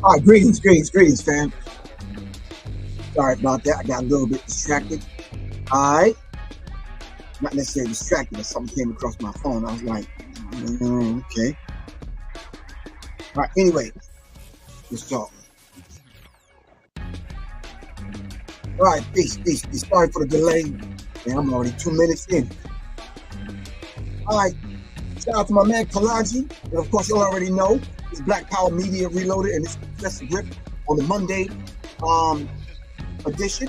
All right, greetings, fam. Sorry about that. I got a little bit distracted. All right. Not necessarily distracted, but something came across my phone. I was like, okay. All right, anyway, let's talk. All right, peace. Sorry for the delay. Man, I'm already 2 minutes in. All right. Shout out to my man Kalaji. And of course, you already know it's Black Power Media Reloaded, and it's Professor Griff on the Monday edition.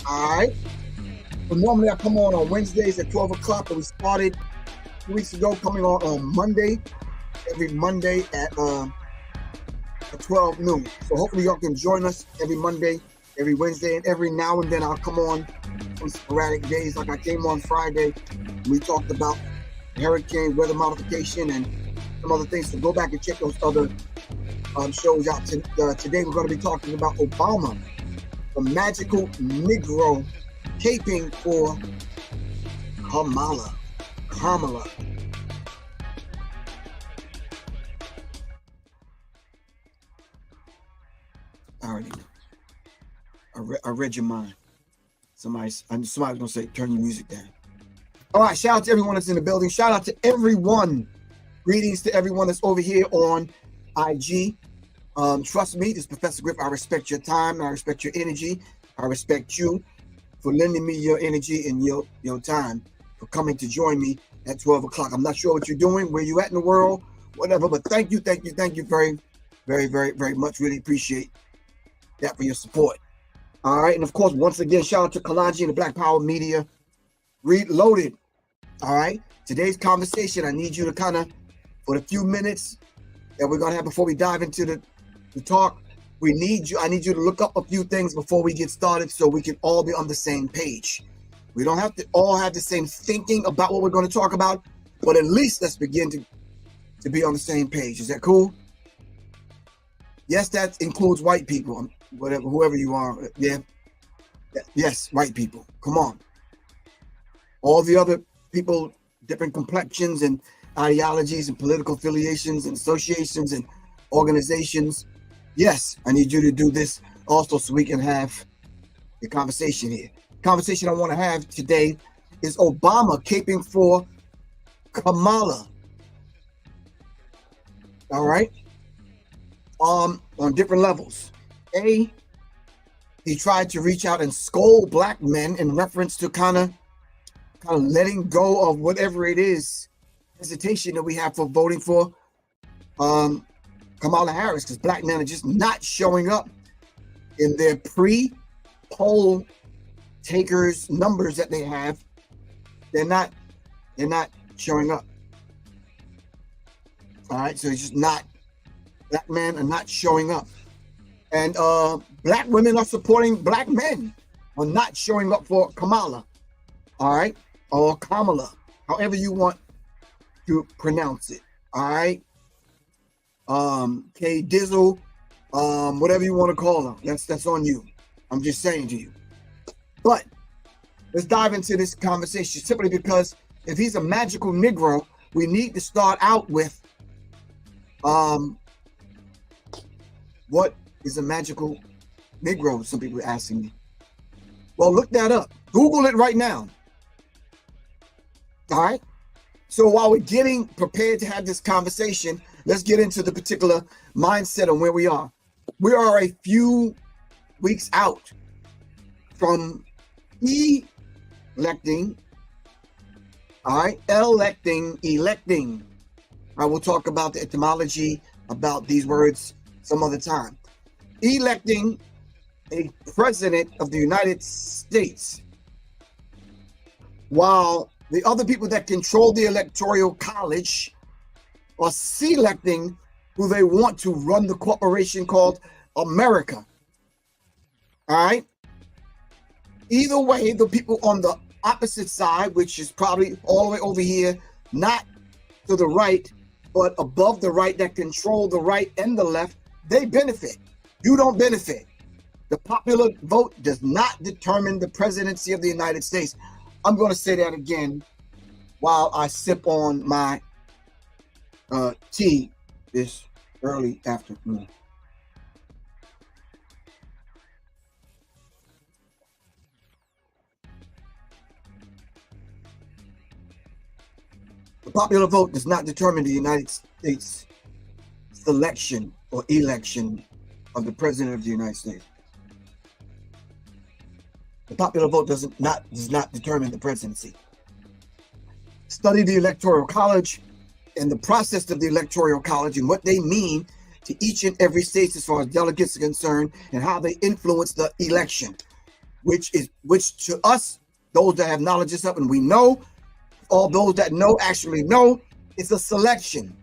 All right. But normally I come on Wednesdays at 12 o'clock, but we started 2 weeks ago coming on Monday, every Monday at 12 noon. So hopefully y'all can join us every Monday, every Wednesday, and every now and then I'll come on sporadic days like I came on Friday. We talked about hurricane weather modification and some other things, so go back and check those other shows out. Today we're going to be talking about Obama, the magical Negro caping for Kamala. I already know. I read your mind. Somebody's gonna say, turn your music down. All right, shout out to everyone that's in the building. Shout out to everyone. Greetings to everyone that's over here on IG. Trust me, this is Professor Griff. I respect your time. I respect your energy. I respect you for lending me your energy and your time, for coming to join me at 12 o'clock. I'm not sure what you're doing, where you at in the world, whatever, but thank you very, very, very, very much. Really appreciate that for your support. All right, and of course, once again, shout out to Kalaji and the Black Power Media Reloaded. All right, today's conversation, I need you to kind of, for the few minutes that we're gonna have before we dive into the talk, I need you to look up a few things before we get started so we can all be on the same page. We don't have to all have the same thinking about what we're going to talk about, but at least let's begin to be on the same page. Is that cool? Yes, that includes white people, whoever you are. Yeah. Yes, white people. Come on. All the other people, different complexions and ideologies and political affiliations and associations and organizations. Yes, I need you to do this also so we can have the conversation here. Conversation I want to have today is Obama caping for Kamala. All right. On different levels. A, he tried to reach out and scold black men in reference to kind of letting go of whatever it is, hesitation that we have for voting for Kamala Harris, because black men are just not showing up in their pre-poll takers numbers that they have. They're not showing up. All right, so it's just not, black men are not showing up. And black women are supporting black men, are not showing up for Kamala. All right, or Kamala, however you want to pronounce it. All right. K Dizzle, whatever you want to call them, that's on you. I'm just saying to you. But let's dive into this conversation simply because if he's a magical Negro, we need to start out with what is a magical Negro? Some people are asking me. Well, look that up. Google it right now. All right. So while we're getting prepared to have this conversation, let's get into the particular mindset of where we are. We are a few weeks out from electing. All right, electing. I will talk about the etymology about these words some other time. electing a president of the United States, while the other people that control the electoral college are selecting who they want to run the corporation called America. All right. Either way, the people on the opposite side, which is probably all the way over here, not to the right, but above the right, that control the right and the left, they benefit. You don't benefit. The popular vote does not determine the presidency of the United States. I'm going to say that again while I sip on my tea this early afternoon. The popular vote does not determine the United States selection or election of the president of the United States. The popular vote does not determine the presidency. Study the Electoral College and the process of the Electoral College and what they mean to each and every state as far as delegates are concerned and how they influence the election, which to us, those that have knowledge of something we know, all those that know actually know, it's a selection.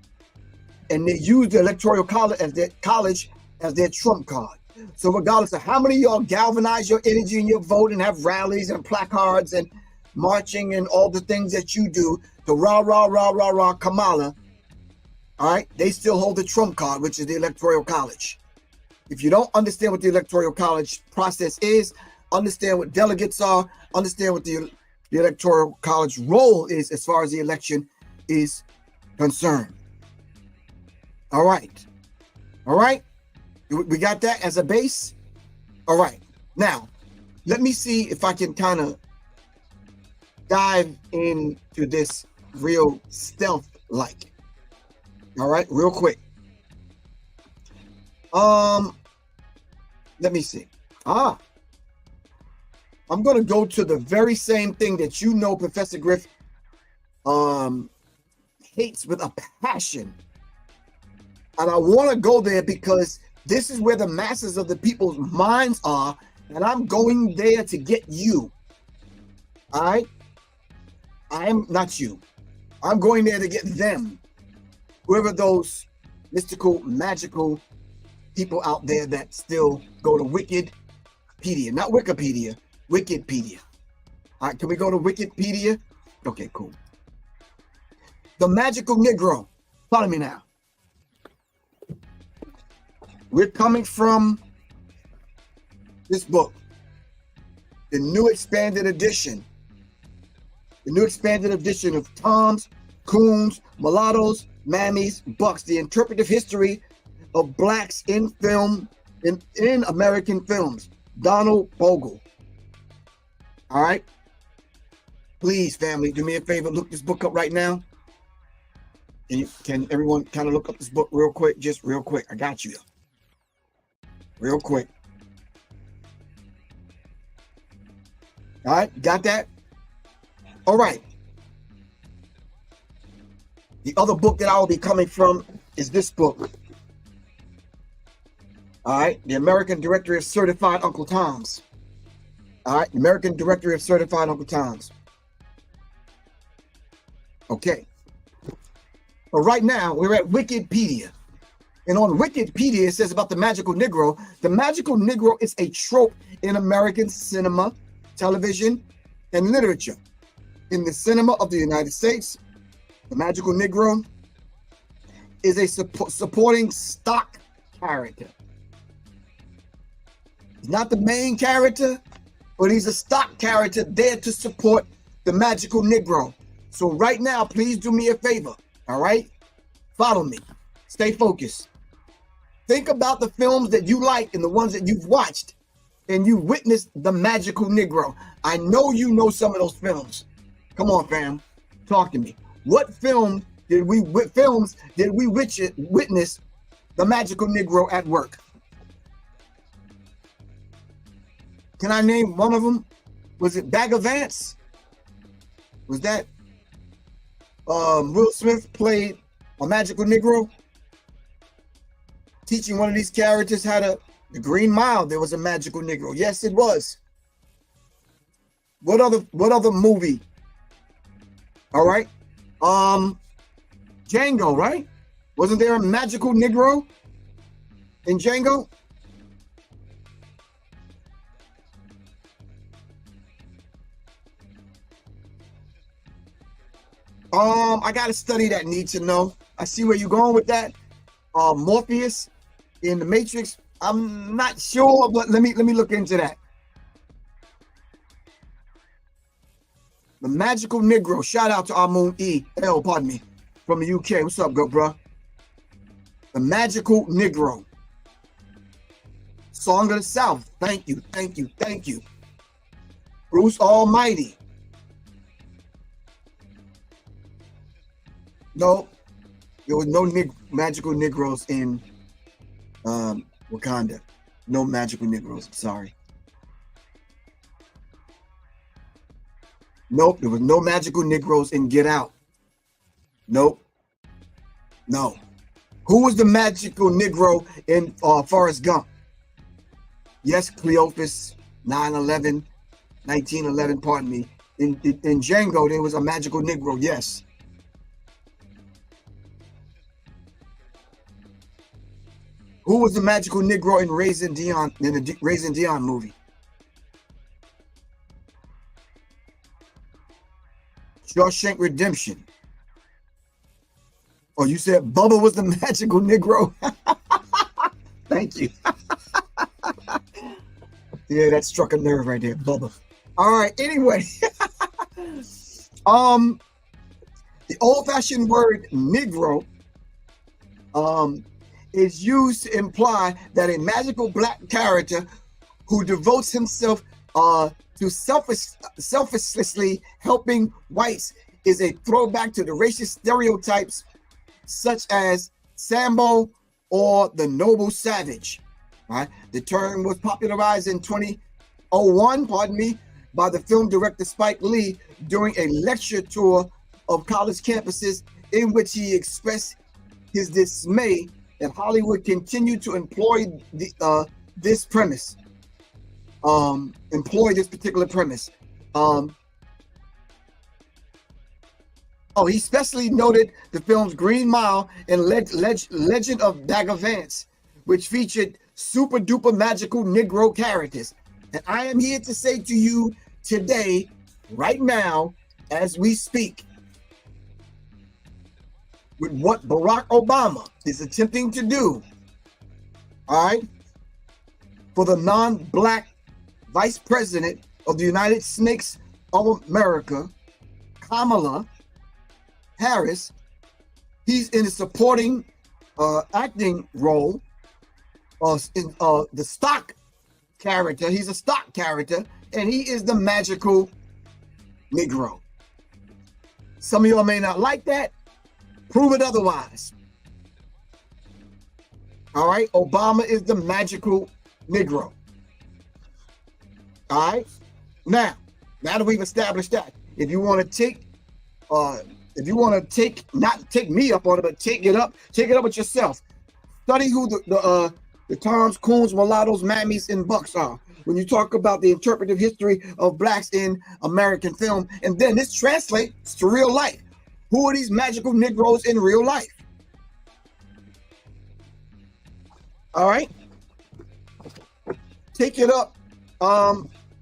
And they use the Electoral College as their trump card. So regardless of how many of y'all galvanize your energy and your vote and have rallies and placards and marching and all the things that you do to rah, rah, rah, rah, rah, Kamala, all right, they still hold the trump card, which is the Electoral College. If you don't understand what the Electoral College process is, understand what delegates are, understand what the Electoral College role is as far as the election is concerned. All right. All right. We got that as a base. All right. Now, let me see if I can kind of dive into this real stealth-like. All right, real quick. Let me see. I'm going to go to the very same thing that you know Professor Griff hates with a passion. And I want to go there because this is where the masses of the people's minds are, and I'm going there to get you. All right? I am not you. I'm going there to get them. Whoever those mystical, magical people out there that still go to Wikipedia, not Wikipedia, Wikipedia. All right, can we go to Wikipedia? Okay, cool. The Magical Negro. Follow me now. We're coming from this book, the new expanded edition. The new expanded edition of Toms, Coons, Mulattoes, Mammies, Bucks, the interpretive history of blacks in film, in American films. Donald Bogle. All right. Please, family, do me a favor, look this book up right now. Can everyone kind of look up this book real quick? Just real quick. I got you. Real quick. All right, got that? All right. The other book that I will be coming from is this book. All right, the American Directory of Certified Uncle Toms. All right, the American Directory of Certified Uncle Toms. Okay. But right now, we're at Wikipedia. And on Wikipedia, it says about the Magical Negro. The Magical Negro is a trope in American cinema, television, and literature. In the cinema of the United States, the Magical Negro is a supporting stock character. He's not the main character, but he's a stock character there to support the Magical Negro. So right now, please do me a favor, all right? Follow me. Stay focused. Think about the films that you like and the ones that you've watched and you witnessed the Magical Negro. I know you know some of those films. Come on, fam. Talk to me. What films did we witness the Magical Negro at work? Can I name one of them? Was it Bag of Ants? Was that Will Smith played a Magical Negro? Teaching one of these characters how to The Green Mile, there was a magical Negro. Yes, it was. What other movie? All right. Django, right? Wasn't there a magical Negro in Django? I gotta study that. Need to know. I see where you're going with that. Morpheus in the Matrix. I'm not sure, but let me look into that. The magical Negro. Shout out to Amun E.L. Pardon me, from the UK. What's up, good bro? The magical Negro. Song of the South. Thank you, thank you, thank you. Bruce Almighty. No, there was no magical Negroes in Wakanda. No magical Negroes. Sorry. Nope, there was no magical Negroes in Get Out. Nope. No. Who was the magical Negro in Forrest Gump? Yes, Cleophas, 9/11, 1911, pardon me. In Django, there was a magical Negro, yes. Who was the magical Negro in Raising Dion, in the Raising Dion movie? Shawshank Redemption. Oh, you said Bubba was the magical Negro? Thank you. Yeah, that struck a nerve right there, Bubba. All right, anyway. The old-fashioned word Negro is used to imply that a magical black character who devotes himself to selflessly helping whites is a throwback to the racist stereotypes such as Sambo or the noble savage. Right? The term was popularized in 2001, pardon me, by the film director Spike Lee during a lecture tour of college campuses in which he expressed his dismay that Hollywood continued to employ this premise. Employ this particular premise. He especially noted the films Green Mile and Legend of Dagger Vance, which featured super duper magical Negro characters. And I am here to say to you today, right now, as we speak, with what Barack Obama is attempting to do, all right, for the non-black Vice President of the United States of America, Kamala Harris. He's in a supporting acting role in the stock character. He's a stock character, and he is the magical Negro. Some of y'all may not like that. Prove it otherwise. All right, Obama is the magical Negro. All right. Now that we've established that, if you want to take, not take me up on it, but take it up with yourself. Study who the Toms, Coons, Mulattoes, Mammies, and Bucks are when you talk about the interpretive history of blacks in American film, and then this translates to real life. Who are these magical Negroes in real life? All right. Take it up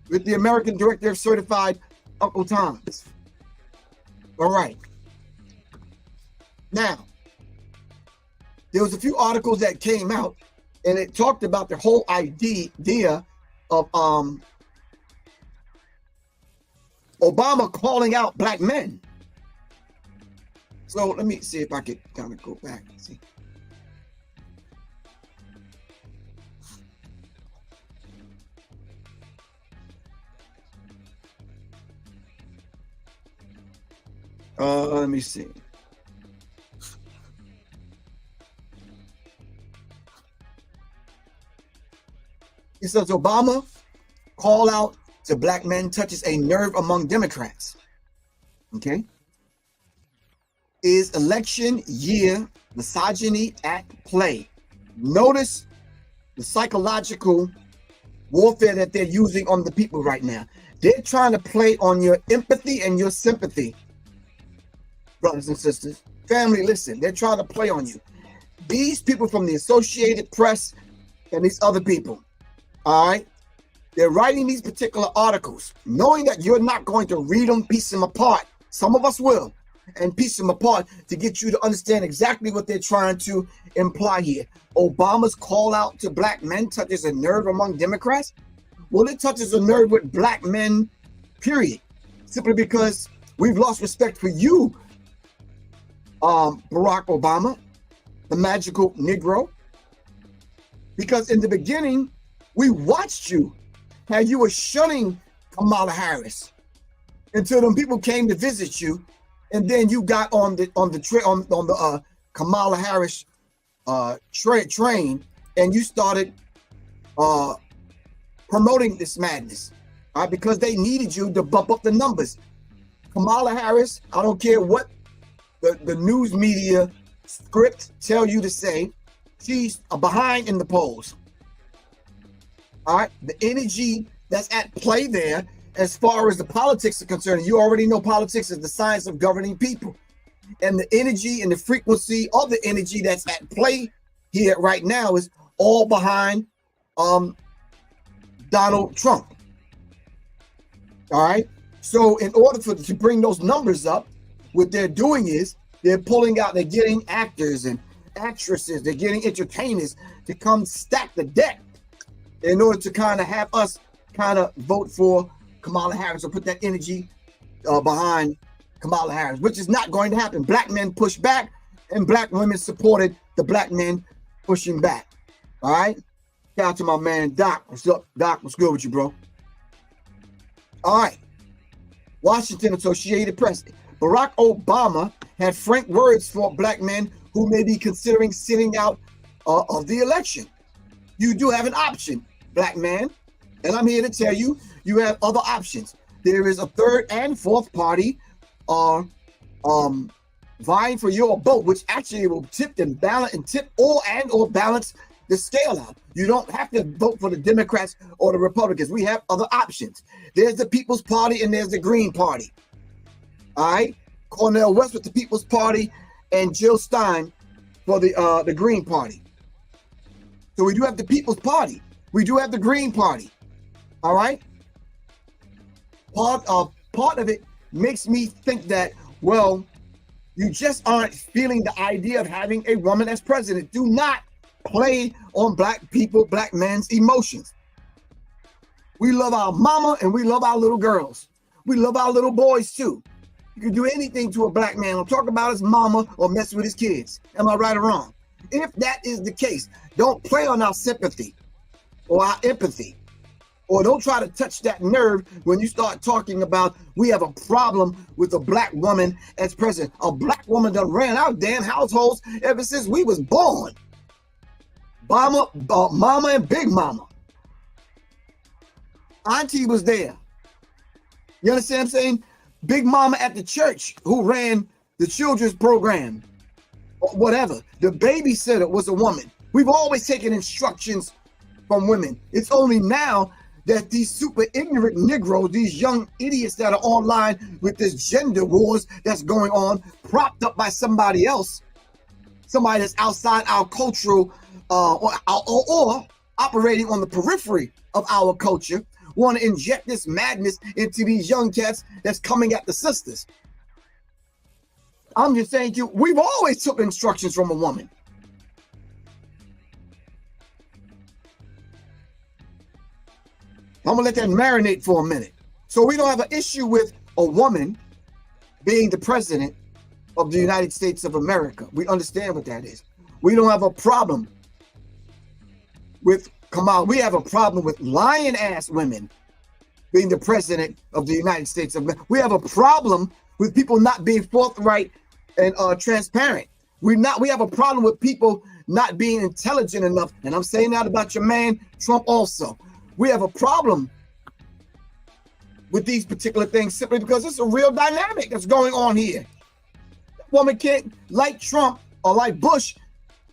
with the American Director of Certified Uncle Toms. All right. Now, there was a few articles that came out, and it talked about the whole idea of Obama calling out black men. So let me see if I could kind of go back and see. Let me see. It says Obama call out to black men touches a nerve among Democrats. Okay. Is election year misogyny at play? Notice the psychological warfare that they're using on the people right now. They're trying to play on your empathy and your sympathy, brothers and sisters. Family, listen, they're trying to play on you. These people from the Associated Press and these other people, all right, they're writing these particular articles, knowing that you're not going to read them, piece them apart. Some of us will, and piece them apart to get you to understand exactly what they're trying to imply here. Obama's call out to black men touches a nerve among Democrats. Well, it touches a nerve with black men, period. Simply because we've lost respect for you, Barack Obama, the magical Negro. Because in the beginning, we watched you, how you were shunning Kamala Harris until them people came to visit you, and then you got on the Kamala Harris train, and you started promoting this madness, all right, because they needed you to bump up the numbers. Kamala Harris, I don't care what the news media script tell you to say, she's behind in the polls. All right, the energy that's at play there, as far as the politics are concerned, you already know politics is the science of governing people. And the energy and the frequency of the energy that's at play here right now is all behind Donald Trump. All right. So in order to bring those numbers up, what they're doing is they're pulling out, they're getting actors and actresses, they're getting entertainers to come stack the deck in order to kind of have us kind of vote for Kamala Harris or put that energy behind Kamala Harris, which is not going to happen. Black men push back, and black women supported the black men pushing back. All right. Shout out to my man Doc. What's up, Doc? What's good with you, bro? All right. Washington Associated Press. Barack Obama had frank words for black men who may be considering sitting out of the election. You do have an option, black man, and I'm here to tell you, you have other options. There is a third and fourth party vying for your vote, which actually will tip and balance and tip or balance the scale out. You don't have to vote for the Democrats or the Republicans. We have other options. There's the People's Party and there's the Green Party. All right, Cornel West with the People's Party and Jill Stein for the Green Party. So we do have the People's Party. We do have the Green Party. All right. Part of it makes me think that, well, you just aren't feeling the idea of having a woman as president. Do not play on black people, black men's emotions. We love our mama and we love our little girls. We love our little boys too. You can do anything to a black man. I'm talking about his mama or mess with his kids. Am I right or wrong? If that is the case, don't play on our sympathy or our empathy. Or don't try to touch that nerve when you start talking about we have a problem with a black woman as president. A black woman done ran our damn households ever since we was born. Mama and Big Mama. Auntie was there. You understand what I'm saying? Big Mama at the church who ran the children's program or whatever. The babysitter was a woman. We've always taken instructions from women. It's only now that these super ignorant Negroes, these young idiots that are online with this gender wars that's going on, propped up by somebody else, somebody that's outside our cultural or operating on the periphery of our culture, want to inject this madness into these young cats that's coming at the sisters. I'm just saying to you, we've always took instructions from a woman. I'm gonna let that marinate for a minute. So we don't have an issue with a woman being the president of the United States of America. We understand what that is. We don't have a problem with Kamala. We have a problem with lying ass women being the president of the United States of America. We have a problem with people not being forthright and transparent. We have a problem with people not being intelligent enough. And I'm saying that about your man Trump also. We have a problem with these particular things simply because it's a real dynamic that's going on here. That woman can't, like Trump or like Bush,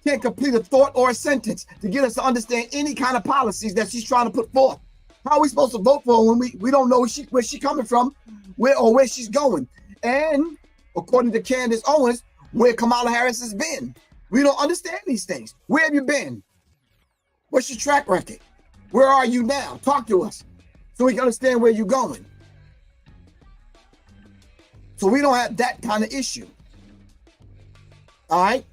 can't complete a thought or a sentence to get us to understand any kind of policies that she's trying to put forth. How are we supposed to vote for her when we don't know where she's coming from, where she's going? And according to Candace Owens, where Kamala Harris has been. We don't understand these things. Where have you been? What's your track record? Where are you now? Talk to us so we can understand where you're going. So we don't have that kind of issue. All right?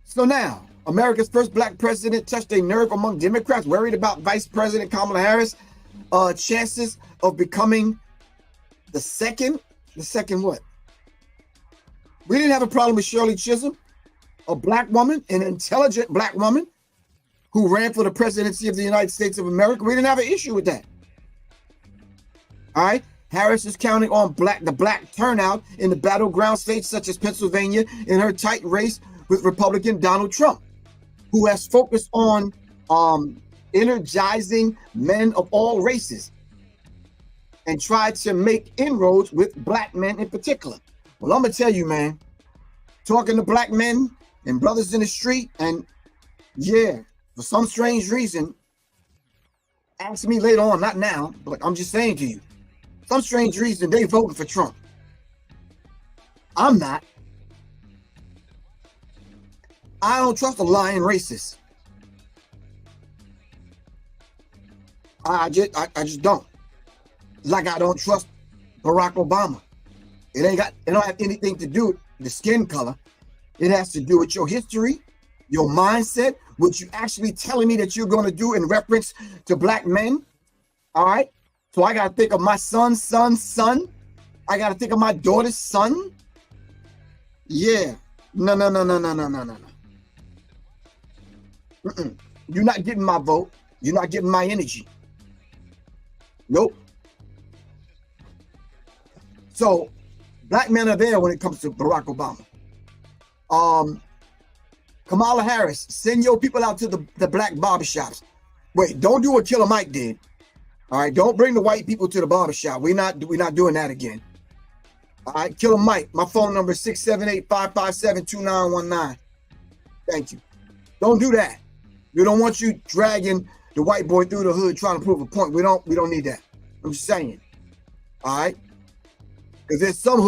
So now, America's first black president touched a nerve among Democrats worried about Vice President Kamala Harris' chances of becoming the second what? We didn't have a problem with Shirley Chisholm, a black woman, an intelligent black woman who ran for the presidency of the United States of America. We didn't have an issue with that. All right? Harris is counting on the black turnout in the battleground states such as Pennsylvania in her tight race with Republican Donald Trump, who has focused on energizing men of all races and tried to make inroads with black men in particular. Well, I'm gonna tell you, man, talking to black men and brothers in the street, and yeah, for some strange reason, ask me later on, not now, but I'm just saying to you, some strange reason they voting for Trump. I'm not. I don't trust a lying racist. I just don't. Like I don't trust Barack Obama. It don't have anything to do with the skin color. It has to do with your history, your mindset, what you actually telling me that you're going to do in reference to black men. All right. So I got to think of my son's son. I got to think of my daughter's son. Yeah. No. You're not getting my vote. You're not getting my energy. Nope. So black men are there when it comes to Barack Obama. Kamala Harris, send your people out to the black barbershops. Wait, don't do what Killer Mike did. All right, don't bring the white people to the barbershop. We're not doing that again. All right, Killer Mike, my phone number is 678-557-2919. Thank you. Don't do that. We don't want you dragging the white boy through the hood trying to prove a point. We don't need that. I'm just saying. All right? Because there's some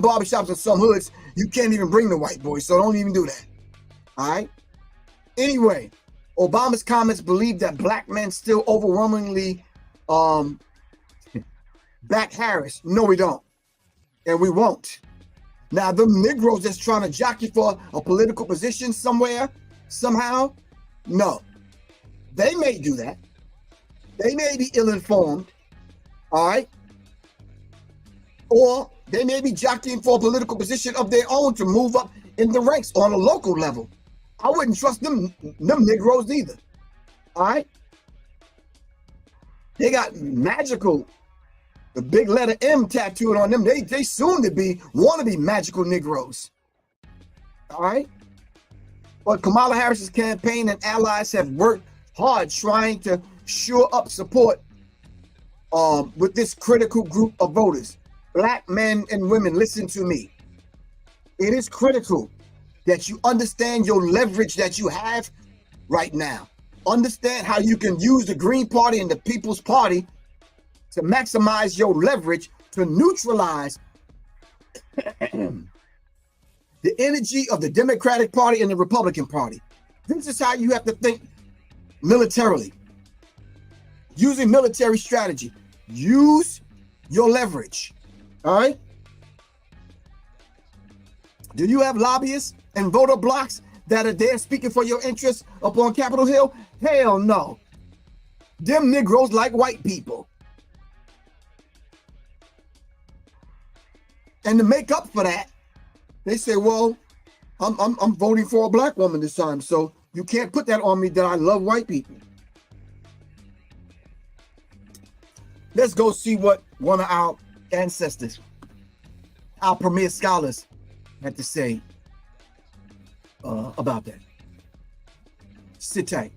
barbershops in some hoods, you can't even bring the white boy, so don't even do that. All right? Anyway, Obama's comments believe that black men still overwhelmingly back Harris. No, we don't. And we won't. Now, the Negroes that's trying to jockey for a political position somewhere, somehow, no. They may do that. They may be ill-informed, all right? Or they may be jockeying for a political position of their own to move up in the ranks on a local level. I wouldn't trust them Negroes either, all right? They got magical, the big letter M tattooed on them. They soon to be, want to be magical Negroes, all right? But Kamala Harris's campaign and allies have worked hard trying to shore up support with this critical group of voters. Black men and women, listen to me. It is critical that you understand your leverage that you have right now. Understand how you can use the Green Party and the People's Party to maximize your leverage to neutralize the energy of the Democratic Party and the Republican Party. This is how you have to think militarily. Using military strategy. Use your leverage. All right? Do you have lobbyists and voter blocks that are there speaking for your interests up on Capitol Hill? Hell no. Them Negroes like white people. And to make up for that, they say, well, I'm voting for a black woman this time, so you can't put that on me that I love white people. Let's go see what one of our ancestors, our premier scholars, had to say about that. Sit tight.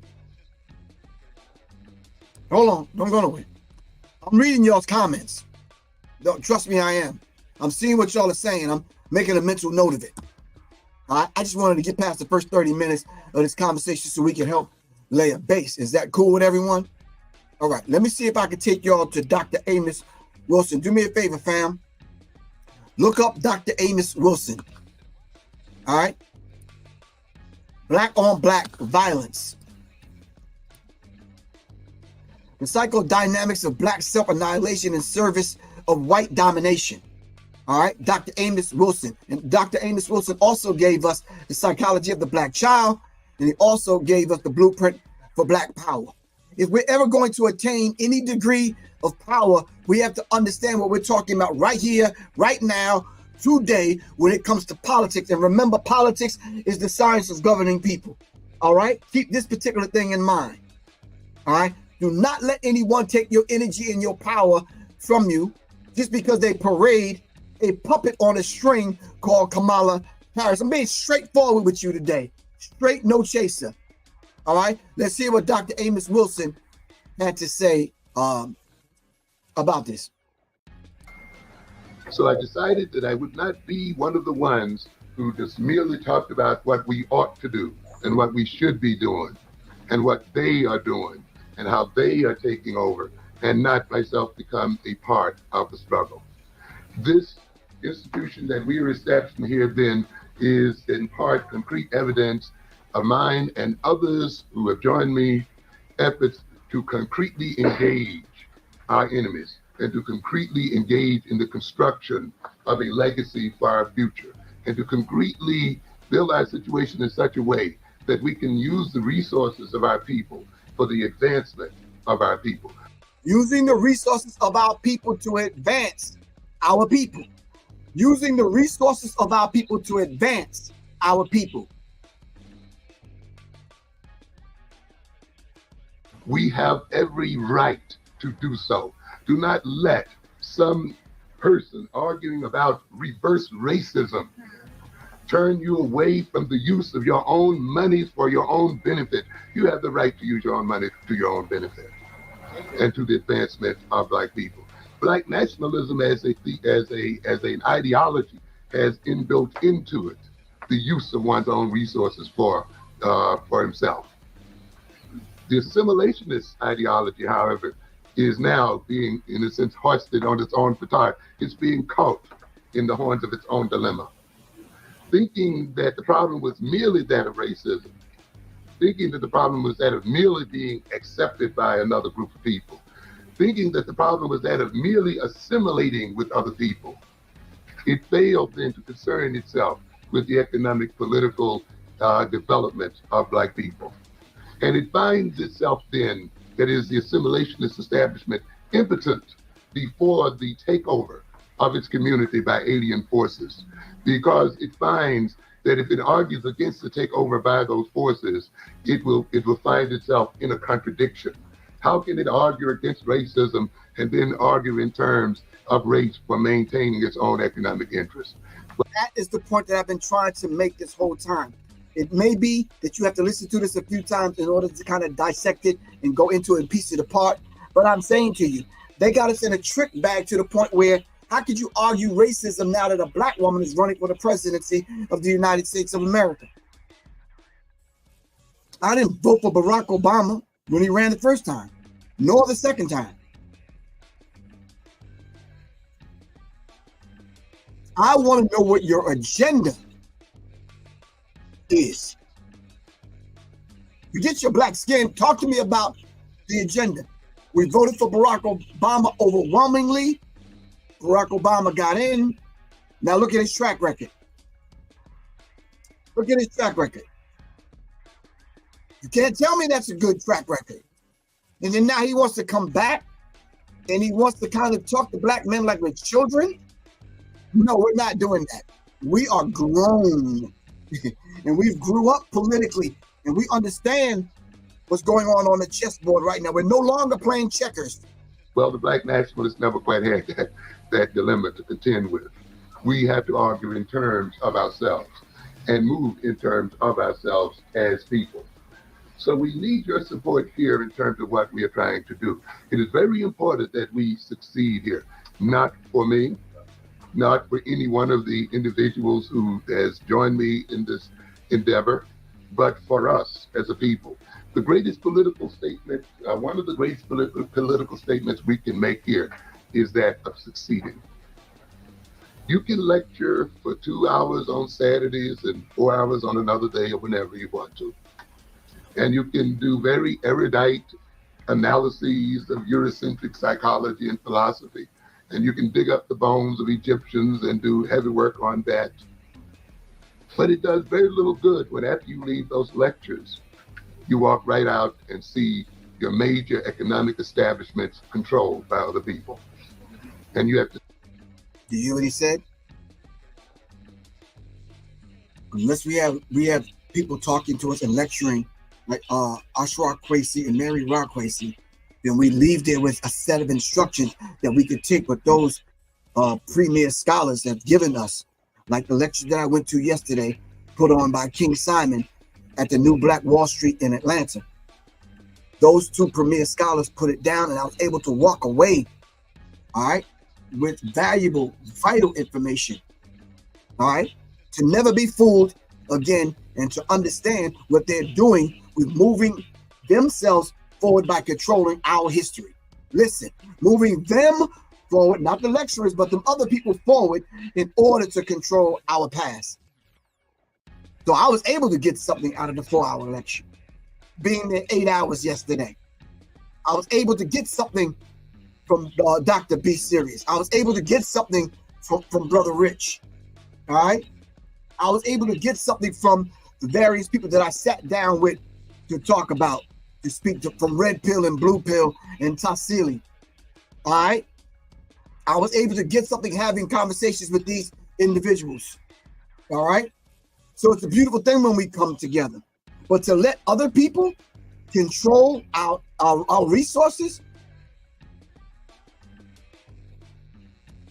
Hold on, don't go nowhere. I'm reading y'all's comments. Don't trust me, I am. I'm seeing what y'all are saying. I'm making a mental note of it. I just wanted to get past the first 30 minutes of this conversation so we can help lay a base. Is that cool with everyone? All right, let me see if I can take y'all to Dr. Amos Wilson. Do me a favor, fam. Look up Dr. Amos Wilson. All right. Black on black violence. The psychodynamics of black self-annihilation in service of white domination. All right, Dr. Amos Wilson. And Dr. Amos Wilson also gave us the psychology of the black child, and he also gave us the blueprint for black power. If we're ever going to attain any degree of power, we have to understand what we're talking about right here, right now, today, when it comes to politics. And remember, politics is the science of governing people. All right, keep this particular thing in mind. All right, do not let anyone take your energy and your power from you just because they parade a puppet on a string called Kamala Harris. I'm being straightforward with you today. Straight, no chaser. All right, let's hear what Dr. Amos Wilson had to say about this. So I decided that I would not be one of the ones who just merely talked about what we ought to do and what we should be doing and what they are doing and how they are taking over, and not myself become a part of the struggle. This institution that we are establishing here then is in part concrete evidence of mine and others who have joined me efforts to concretely engage our enemies and to concretely engage in the construction of a legacy for our future, and to concretely build our situation in such a way that we can use the resources of our people for the advancement of our people. Using the resources of our people to advance our people. Using the resources of our people to advance our people. We have every right to do so. Do not let some person arguing about reverse racism turn you away from the use of your own monies for your own benefit. You have the right to use your own money to your own benefit and to the advancement of Black people. Black nationalism as an ideology has inbuilt into it the use of one's own resources for himself. The assimilationist ideology, however, is now being, in a sense, hoisted on its own petard. It's being caught in the horns of its own dilemma. Thinking that the problem was merely that of racism, thinking that the problem was that of merely being accepted by another group of people, thinking that the problem was that of merely assimilating with other people, it failed then to concern itself with the economic, political development of Black people. And it finds itself then, that is the assimilationist establishment, impotent before the takeover of its community by alien forces, because it finds that if it argues against the takeover by those forces, it will find itself in a contradiction. How can it argue against racism and then argue in terms of race for maintaining its own economic interests? That is the point that I've been trying to make this whole time. It may be that you have to listen to this a few times in order to kind of dissect it and go into it and piece it apart. But I'm saying to you, they got us in a trick bag to the point where how could you argue racism now that a Black woman is running for the presidency of the United States of America? I didn't vote for Barack Obama when he ran the first time, nor the second time. I want to know what your agenda is. You get your black skin, talk to me about the agenda. We voted for Barack Obama overwhelmingly. Barack Obama got in. Now look at his track record. Look at his track record. You can't tell me that's a good track record. And then now he wants to come back and he wants to kind of talk to Black men like we're children. No, we're not doing that. We are grown and we've grew up politically and we understand what's going on the chessboard right now. We're no longer playing checkers. Well, the Black nationalists never quite had that dilemma to contend with. We have to argue in terms of ourselves and move in terms of ourselves as people. So we need your support here in terms of what we are trying to do. It is very important that we succeed here, not for me, not for any one of the individuals who has joined me in this endeavor, but for us as a people. The greatest political statement, one of the greatest political statements we can make here is that of succeeding. You can lecture for 2 hours on Saturdays and 4 hours on another day or whenever you want to. And you can do very erudite analyses of Eurocentric psychology and philosophy. And you can dig up the bones of Egyptians and do heavy work on that. But it does very little good when after you leave those lectures, you walk right out and see your major economic establishments controlled by other people. And you have to. Do you hear what he said? Unless we have people talking to us and lecturing like Ashra Kwesi and Mary Ra Kwesi, then we leave there with a set of instructions that we could take what those premier scholars have given us, like the lecture that I went to yesterday, put on by King Simon at the New Black Wall Street in Atlanta. Those two premier scholars put it down, and I was able to walk away, all right, with valuable, vital information, all right, to never be fooled again and to understand what they're doing with moving themselves forward by controlling our history. Listen, moving them forward, not the lecturers, but them other people forward in order to control our past. So I was able to get something out of the 4-hour lecture, being there 8 hours yesterday. I was able to get something from Dr. B. Serious. I was able to get something from Brother Rich. All right. I was able to get something from the various people that I sat down with to talk about, to speak to, from Red Pill and Blue Pill and Tassili. All right. I was able to get something having conversations with these individuals. All right. So it's a beautiful thing when we come together. But to let other people control our resources,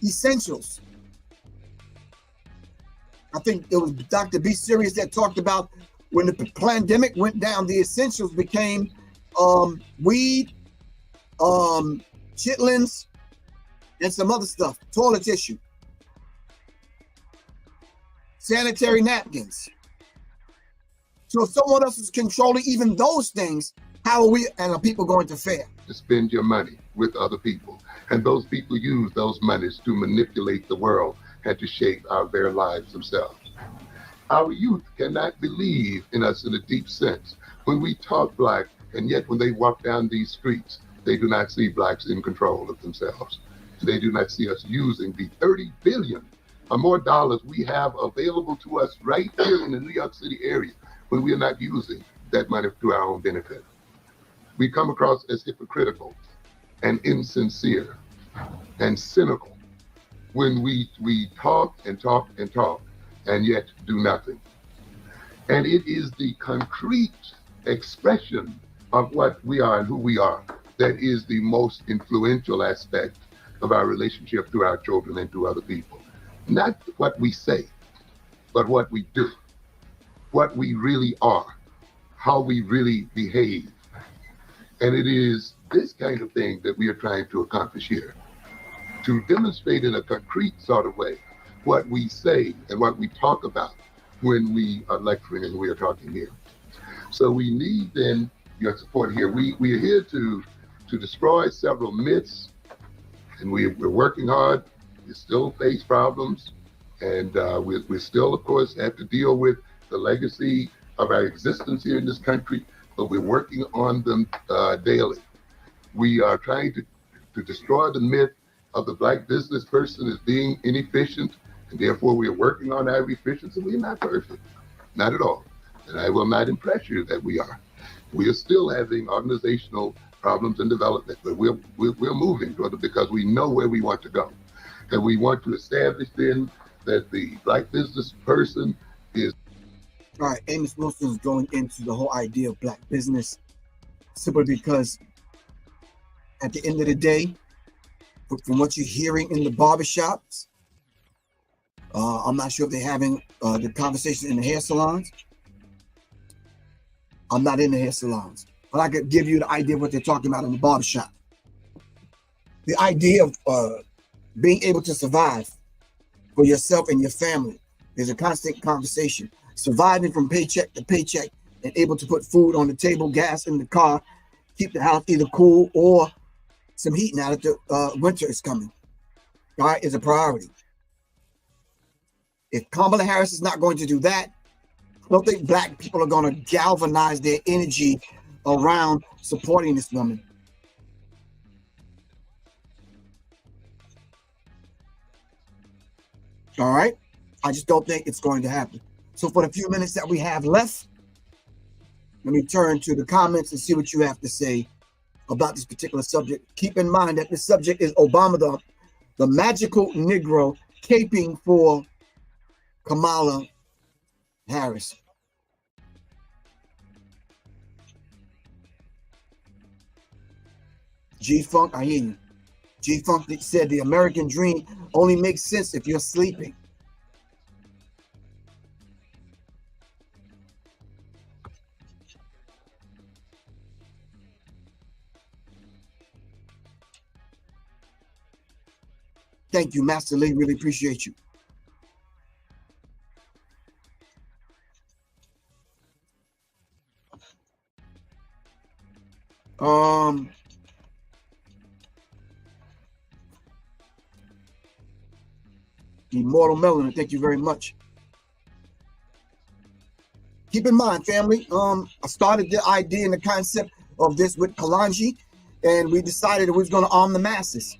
essentials. I think it was Dr. B. Serious that talked about when the pandemic went down, the essentials became weed, chitlins, and some other stuff, toilet tissue, sanitary napkins. So if someone else is controlling even those things, how are we and are people going to fare? To spend your money with other people. And those people use those monies to manipulate the world and to shape our very lives themselves. Our youth cannot believe in us in a deep sense. When we talk black, and yet when they walk down these streets, they do not see blacks in control of themselves. They do not see us using the 30 billion or more dollars we have available to us right here in the New York City area when we are not using that money to our own benefit. We come across as hypocritical and insincere and cynical when we talk and talk and talk and yet do nothing. And it is the concrete expression of what we are and who we are that is the most influential aspect of our relationship to our children and to other people. Not what we say, but what we do, what we really are, how we really behave. And it is this kind of thing that we are trying to accomplish here, to demonstrate in a concrete sort of way what we say and what we talk about when we are lecturing and we are talking here. So we need then your support here. We are here to destroy several myths, and we're working hard. We still face problems, and we still, of course, have to deal with the legacy of our existence here in this country, but we're working on them daily. We are trying to destroy the myth of the black business person as being inefficient, and therefore we are working on our efficiency. We're not perfect, not at all. And I will not impress you that we are. We are still having organizational problems and development, but we're moving toward it because we know where we want to go. And we want to establish then that the black business person is. All right, Amos Wilson is going into the whole idea of black business simply because at the end of the day, from what you're hearing in the barbershops, I'm not sure if they're having the conversation in the hair salons. I'm not in the hair salons, but I could give you the idea of what they're talking about in the barbershop. The idea of being able to survive for yourself and your family. There's a constant conversation. Surviving from paycheck to paycheck and able to put food on the table, gas in the car, keep the house either cool or some heat now that the winter is coming. All right, is a priority. If Kamala Harris is not going to do that, I don't think black people are going to galvanize their energy around supporting this woman. All right, I just don't think it's going to happen. So for the few minutes that we have left, let me turn to the comments and see what you have to say about this particular subject. Keep in mind that this subject is Obama, the magical Negro, caping for Kamala Harris. G-Funk, I hear you. G-Funk said the American dream only makes sense if you're sleeping. Thank you, Master Lee. Really appreciate you. Immortal Melanin, thank you very much. Keep in mind, family, I started the idea and the concept of this with Kalanji, and we decided we was going to arm the masses.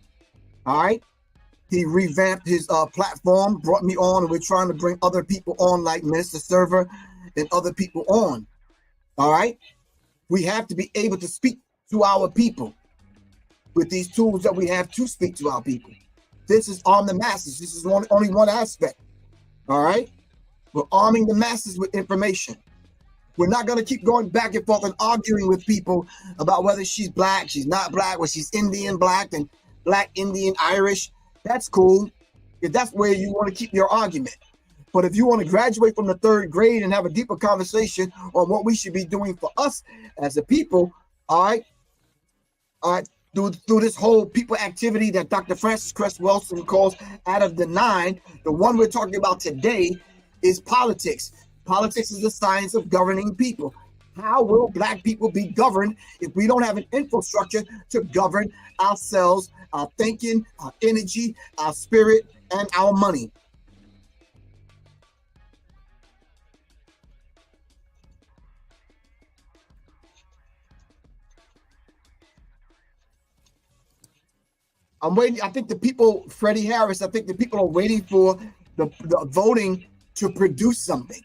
All right. He revamped his platform, brought me on, and we're trying to bring other people on, like Minister Server and other people on. All right. We have to be able to speak to our people with these tools that we have to speak to our people. This is arm the masses. This is only one aspect. All right. We're arming the masses with information. We're not going to keep going back and forth and arguing with people about whether she's black, she's not black, or she's Indian black and black, Indian, Irish. That's cool if that's where you want to keep your argument. But if you want to graduate from the 3rd grade and have a deeper conversation on what we should be doing for us as a people, all right, through this whole people activity that Dr. Francis Cress Wilson calls out of the 9, the one we're talking about today is politics. Politics is the science of governing people. How will black people be governed if we don't have an infrastructure to govern ourselves, our thinking, our energy, our spirit, and our money? I'm waiting. I think the people, Freddie Harris, I think the people are waiting for the voting to produce something.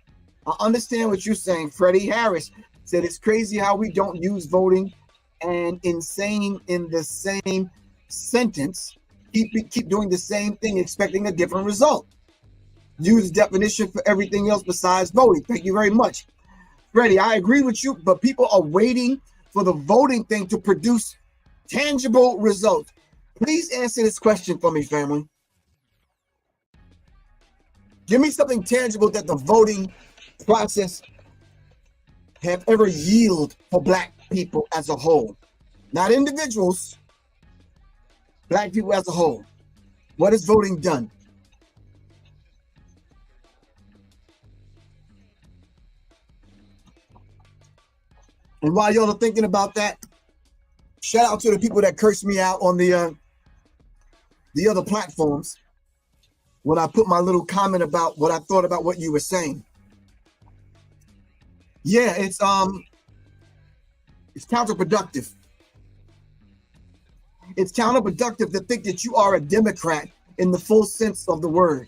I understand what you're saying. Freddie Harris said it's crazy how we don't use voting and insane in the same sentence. Keep doing the same thing, expecting a different result. Use definition for everything else besides voting. Thank you very much. Freddie, I agree with you, but people are waiting for the voting thing to produce tangible results. Please answer this question for me, family. Give me something tangible that the voting process have ever yielded for black people as a whole. Not individuals, black people as a whole. What has voting done? And while y'all are thinking about that, shout out to the people that cursed me out on the other platforms when I put my little comment about what I thought about what you were saying. Yeah, it's counterproductive. It's counterproductive to think that you are a Democrat in the full sense of the word.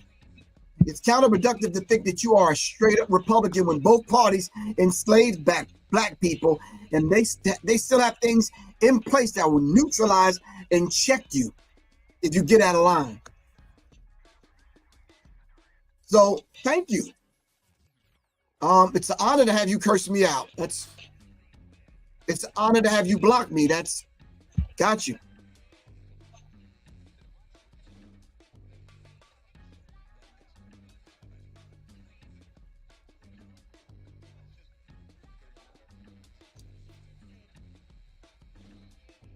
It's counterproductive to think that you are a straight up Republican when both parties enslaved black people, and they still have things in place that will neutralize and check you if you get out of line. So thank you. It's an honor to have you curse me out. It's an honor to have you block me. Got you.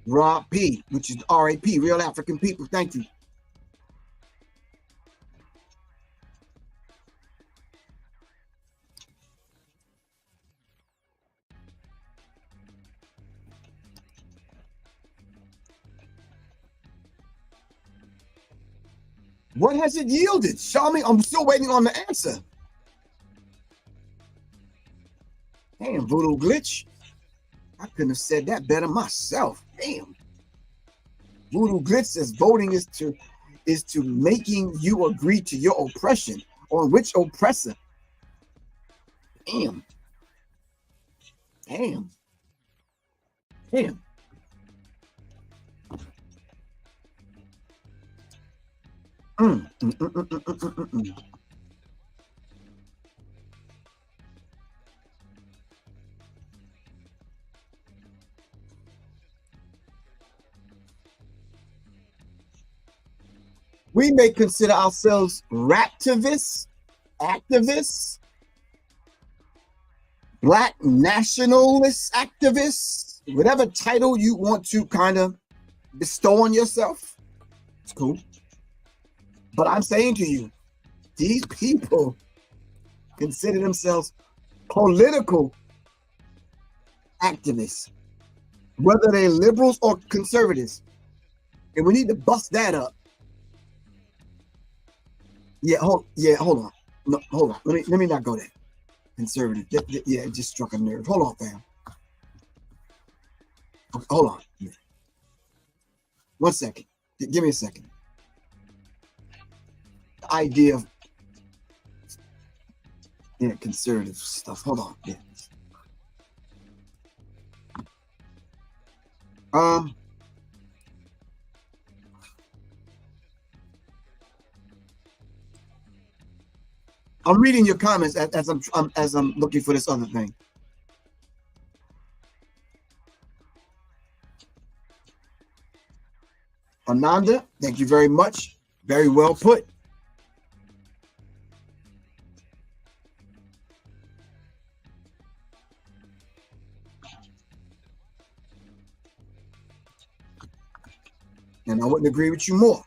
Rob P, which is RAP, Real African People. Thank you. What has it yielded? Show me. I'm still waiting on the answer. Damn, voodoo glitch. I couldn't have said that better myself. Damn. Voodoo glitch says voting is to making you agree to your oppression. On which oppressor? Damn. Damn. Damn. We may consider ourselves raptivists, activists, black nationalist activists, whatever title you want to kind of bestow on yourself. It's cool. But I'm saying to you, these people consider themselves political activists, whether they're liberals or conservatives. And we need to bust that up. Yeah, hold on. No, hold on. Let me not go there. Conservative. Yeah, it just struck a nerve. Hold on, fam. Okay, hold on. Yeah. 1 second. Give me a second. The idea of conservative stuff. Hold on. Yeah. I'm reading your comments as I'm looking for this other thing. Ananda, thank you very much. Very well put. And I wouldn't agree with you more.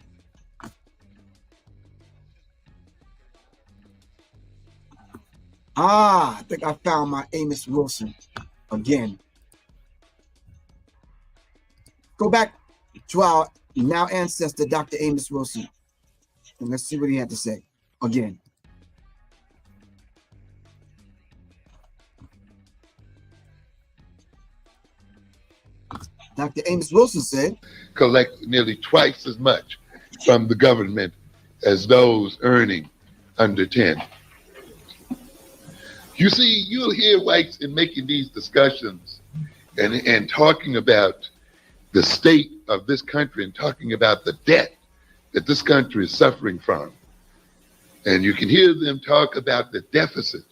I think I found my Amos Wilson again. Go back to our now ancestor, Dr. Amos Wilson, and let's see what he had to say again. Dr. Amos Wilson said, collect nearly twice as much from the government as those earning under 10. You see, you'll hear whites in making these discussions and talking about the state of this country and talking about the debt that this country is suffering from. And you can hear them talk about the deficit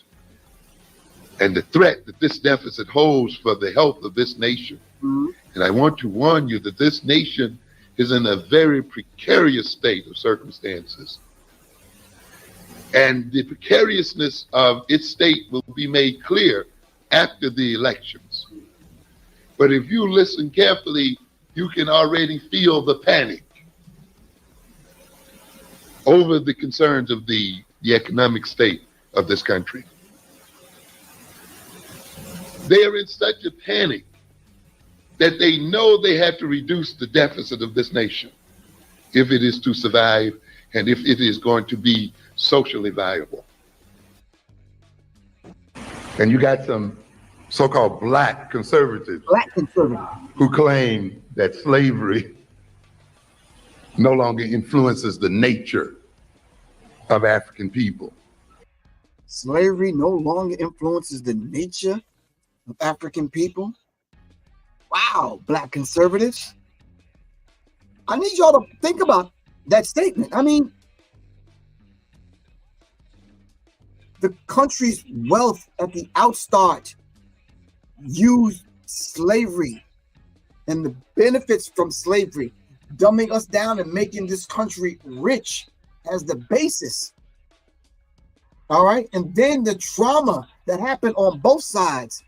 and the threat that this deficit holds for the health of this nation. Mm-hmm. And I want to warn you that this nation is in a very precarious state of circumstances. And the precariousness of its state will be made clear after the elections. But if you listen carefully, you can already feel the panic over the concerns of the economic state of this country. They are in such a panic that they know they have to reduce the deficit of this nation if it is to survive and if it is going to be socially viable. And you got some so-called black conservatives who claim that slavery no longer influences the nature of African people. Slavery no longer influences the nature of African people? Wow, black conservatives. I need y'all to think about that statement. I mean, the country's wealth at the outstart used slavery and the benefits from slavery, dumbing us down and making this country rich as the basis. All right. And then the trauma that happened on both sides.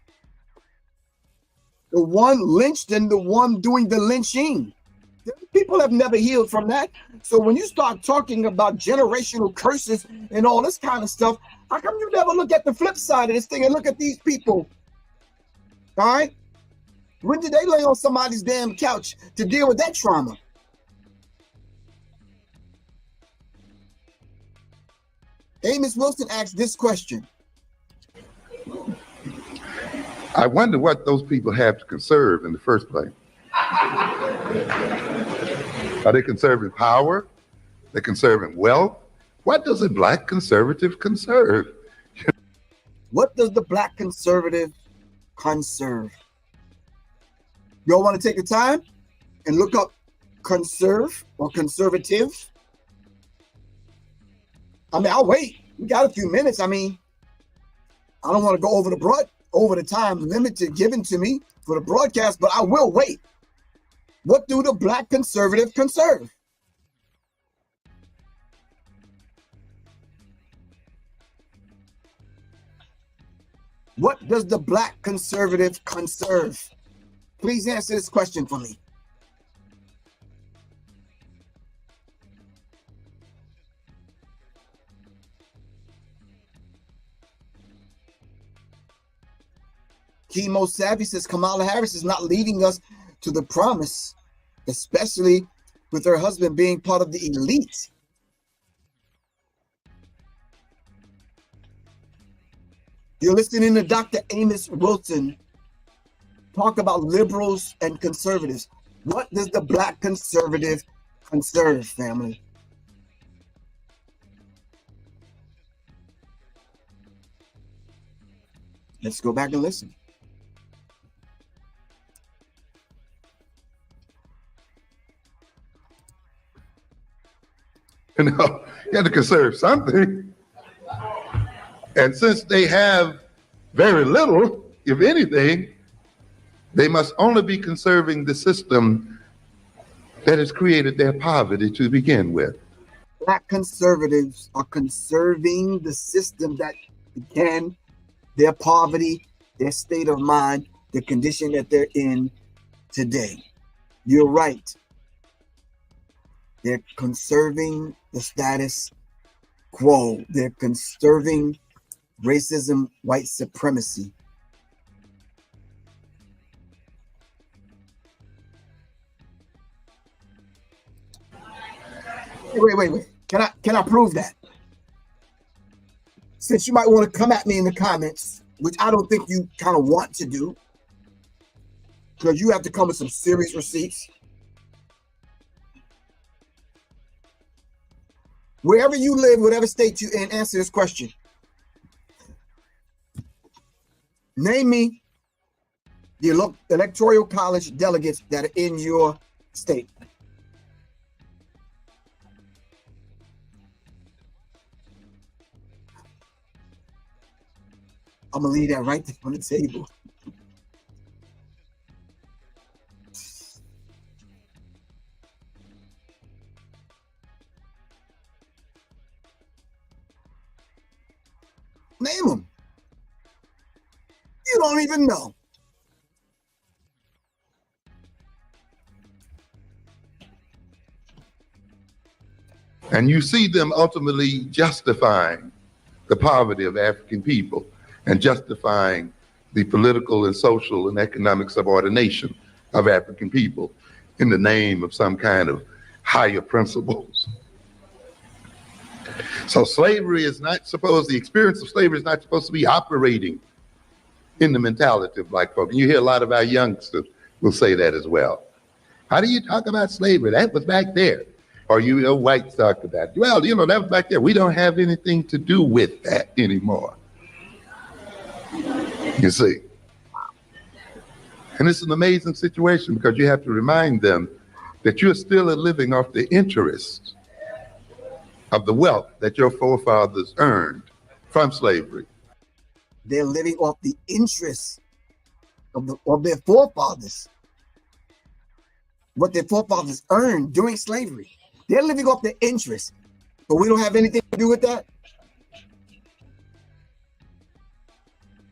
The one lynched and the one doing the lynching. People have never healed from that. So when you start talking about generational curses and all this kind of stuff, how come you never look at the flip side of this thing and look at these people? All right. When did they lay on somebody's damn couch to deal with that trauma? Amos Wilson asked this question. I wonder what those people have to conserve in the first place. Are they conserving power? They're conserving wealth? What does a black conservative conserve? What does the black conservative conserve? Y'all want to take the time and look up conserve or conservative? I mean, I'll wait. We got a few minutes. I mean, I don't want to go over the time limit given to me for the broadcast, but I will wait. What do the black conservative conserve? What does the black conservative conserve? Please answer this question for me. Chemo Savvy says Kamala Harris is not leading us to the promise, especially with her husband being part of the elite. You're listening to Dr. Amos Wilson talk about liberals and conservatives. What does the black conservative conserve, family? Let's go back and listen. You know, you have to conserve something. And since they have very little, if anything, they must only be conserving the system that has created their poverty to begin with. Black conservatives are conserving the system that began their poverty, their state of mind, the condition that they're in today. You're right. They're conserving the status quo. They're conserving racism, white supremacy. Wait. Can I prove that? Since you might want to come at me in the comments, which I don't think you kind of want to do, because you have to come with some serious receipts. Wherever you live, whatever state you're in, answer this question. Name me the electoral college delegates that are in your state. I'm gonna leave that right there on the table. Name them. You don't even know. And you see them ultimately justifying the poverty of African people and justifying the political and social and economic subordination of African people in the name of some kind of higher principles. So slavery is not supposed, the experience of slavery is not supposed to be operating in the mentality of black folk. And you hear a lot of our youngsters will say that as well. How do you talk about slavery? That was back there. Or you know, whites talk about it. Well, you know, that was back there. We don't have anything to do with that anymore. You see. And it's an amazing situation because you have to remind them that you're still living off the interest of the wealth that your forefathers earned from slavery. They're living off the interest of their forefathers. What their forefathers earned during slavery. They're living off the interest. But we don't have anything to do with that.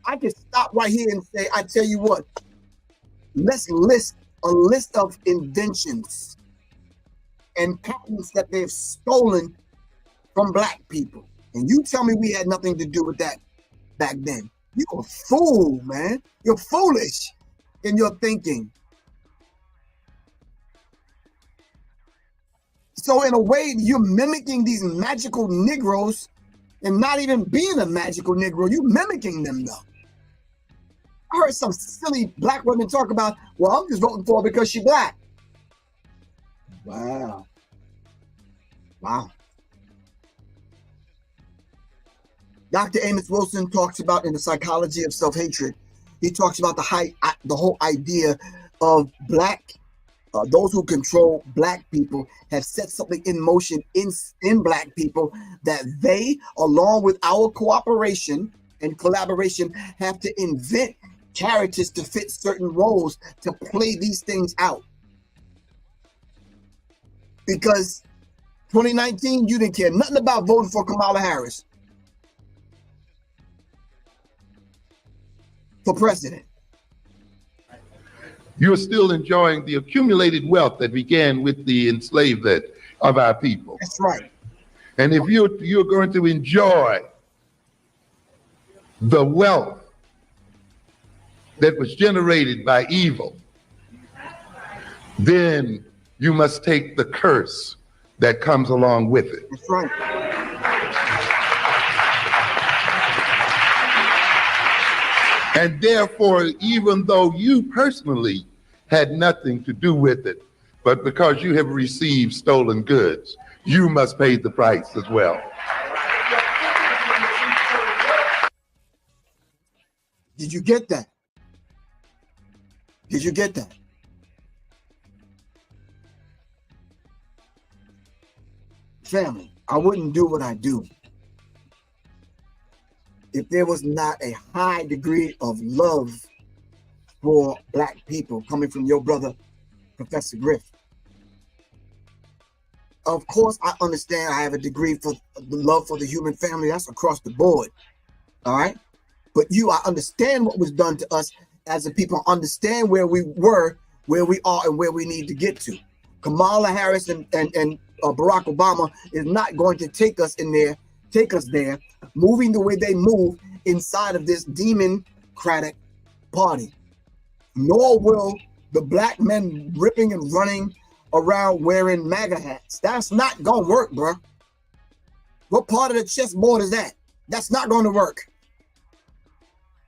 I can stop right here and say, I tell you what, let's list a list of inventions and patents that they've stolen from black people. And you tell me we had nothing to do with that back then. You're a fool, man. You're foolish in your thinking. So in a way, you're mimicking these magical Negroes and not even being a magical Negro. You mimicking them though. I heard some silly black women talk about, well, I'm just voting for her because she's black. Wow. Wow. Dr. Amos Wilson talks about in the psychology of self-hatred, he talks about the whole idea of those who control black people have set something in motion in black people that they, along with our cooperation and collaboration, have to invent characters to fit certain roles to play these things out. Because 2019, you didn't care nothing about voting for Kamala Harris for president. You're still enjoying the accumulated wealth that began with the enslavement of our people. That's right. And if you're going to enjoy the wealth that was generated by evil, then you must take the curse that comes along with it. That's right. And therefore, even though you personally had nothing to do with it, but because you have received stolen goods, you must pay the price as well. Did you get that? Did you get that? Family, I wouldn't do what I do if there was not a high degree of love for black people coming from your brother, Professor Griff. Of course, I understand I have a degree for the love for the human family. That's across the board, all right? But I understand what was done to us as a people, understand where we were, where we are, and where we need to get to. Kamala Harris and Barack Obama is not going to take us there, moving the way they move inside of this democratic party. Nor will the black men ripping and running around wearing MAGA hats. That's not gonna work, bro. What part of the chessboard is that? That's not going to work.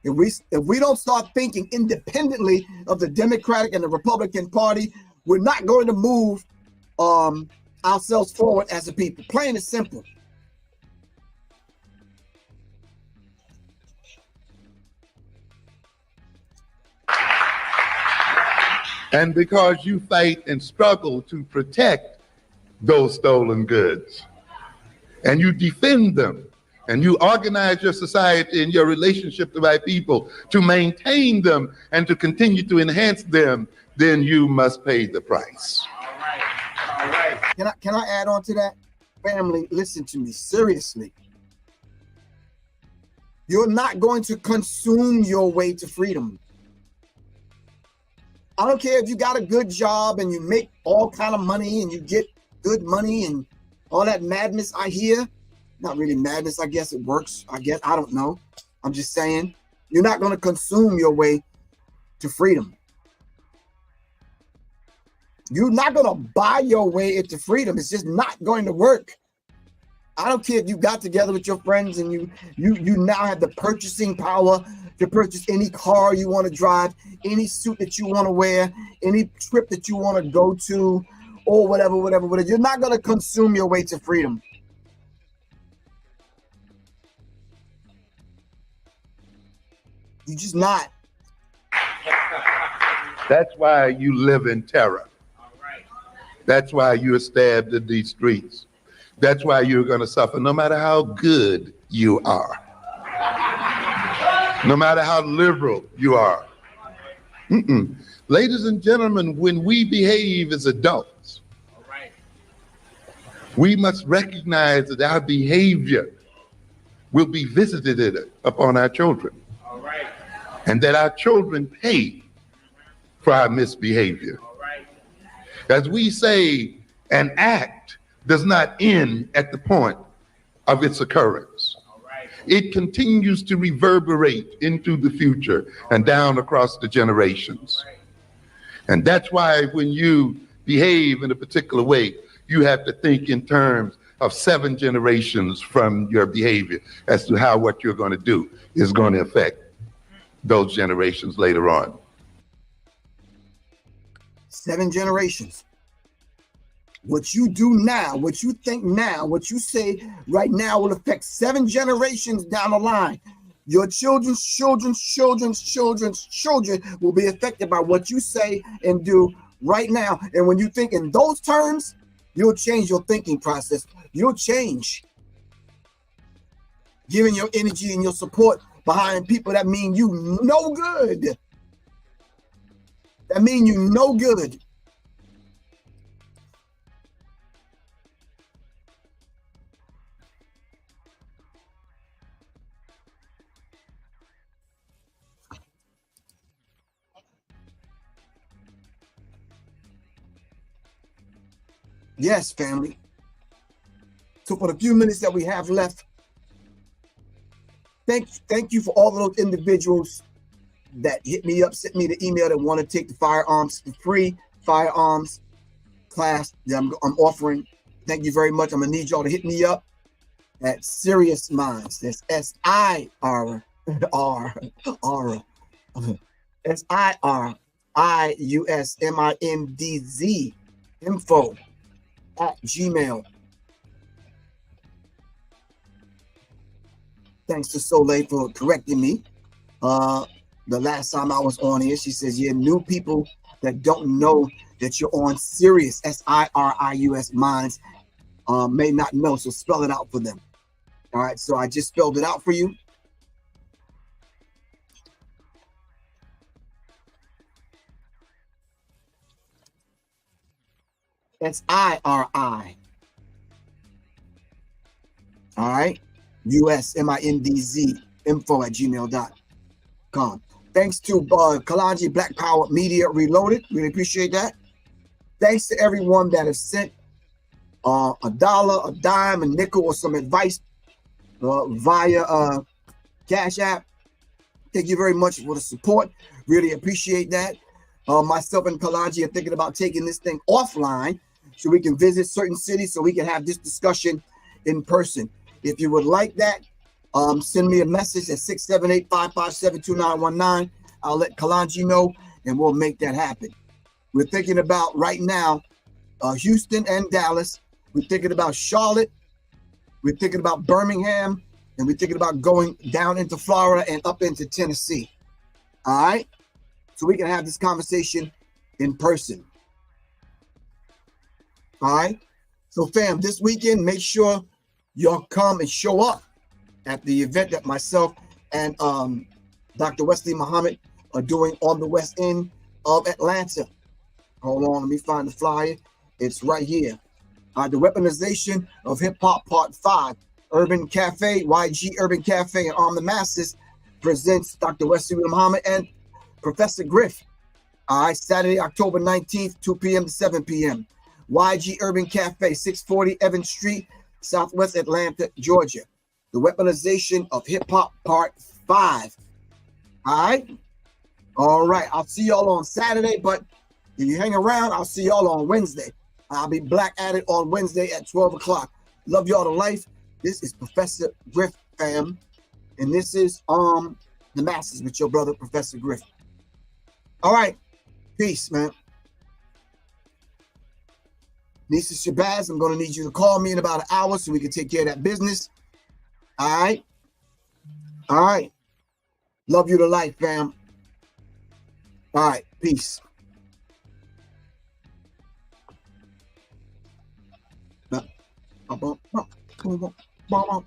If we don't start thinking independently of the Democratic and the Republican Party, we're not going to move ourselves forward as a people. Plain and simple. And because you fight and struggle to protect those stolen goods, and you defend them, and you organize your society and your relationship to my people to maintain them and to continue to enhance them, then you must pay the price. All right. All right. Can I add on to that? Family, listen to me seriously. You're not going to consume your way to freedom. I don't care if you got a good job and you make all kind of money and you get good money and all that madness I hear. Not really madness, I guess it works. I don't know. I'm just saying, you're not going to consume your way to freedom. You're not going to buy your way into freedom. It's just not going to work. I don't care if you got together with your friends and you now have the purchasing power to purchase any car you want to drive, any suit that you want to wear, any trip that you want to go to, or whatever. You're not going to consume your way to freedom. You're just not. That's why you live in terror. That's why you're stabbed in these streets. That's why you're going to suffer, no matter how good you are, no matter how liberal you are. Ladies and gentlemen, when we behave as adults, we must recognize that our behavior will be visited upon our children, and that our children pay for our misbehavior. As we say, an act does not end at the point of its occurrence. It continues to reverberate into the future and down across the generations. And that's why when you behave in a particular way, you have to think in terms of 7 generations from your behavior as to how what you're going to do is going to affect those generations later on. 7 generations. What you do now, what you think now, what you say right now will affect 7 generations down the line. Your children's children's children's children's children will be affected by what you say and do right now. And when you think in those terms, you'll change your thinking process. You'll change giving your energy and your support behind people that mean you no good. That mean you no good. Yes, family. So for the few minutes that we have left, thank you for all of those individuals that hit me up, sent me the email that want to take the firearms, the free firearms class that I'm offering. Thank you very much. I'm gonna need y'all to hit me up at Serious Minds. That's SIRIUSMINDZ info@gmail. Thanks to Soleil for correcting me. The last time I was on here, she says, yeah, new people that don't know that you're on Sirius, SIRIUS Minds, may not know, so spell it out for them. All right, so I just spelled it out for you. SIRI. All right, USMINDZ info@gmail.com. Thanks to Kalaji Black Power Media Reloaded. Really appreciate that. Thanks to everyone that has sent $1, a dime, a nickel, or some advice via Cash App. Thank you very much for the support. Really appreciate that. Myself and Kalaji are thinking about taking this thing offline so we can visit certain cities so we can have this discussion in person. If you would like that, send me a message at 678-557-2919. I'll let Kalaji know and we'll make that happen. We're thinking about right now Houston and Dallas. We're thinking about Charlotte. We're thinking about Birmingham. And we're thinking about going down into Florida and up into Tennessee. All right? So we can have this conversation in person. All right? So fam, this weekend, make sure y'all come and show up at the event that myself and Dr. Wesley Muhammad are doing on the west end of Atlanta. Hold on, let me find the flyer. It's right here. The Weaponization of Hip Hop Part 5. Urban Cafe, YG Urban Cafe, and Arm the Masses presents Dr. Wesley Muhammad and Professor Griff. All right, Saturday, October 19th, 2 p.m. to 7 p.m. YG Urban Cafe, 640 Evans Street, Southwest Atlanta, Georgia. The Weaponization of Hip Hop Part 5. All right? All right, I'll see y'all on Saturday, but if you hang around, I'll see y'all on Wednesday. I'll be Black at it on Wednesday at 12 o'clock. Love y'all to life. This is Professor Griff, fam. And this is The Masses with your brother, Professor Griff. All right. Peace, man. Nisa Shabazz, I'm going to need you to call me in about an hour so we can take care of that business. All right? All right. Love you to life, fam. All right. Peace. Bum, bum, bum, bum, bum.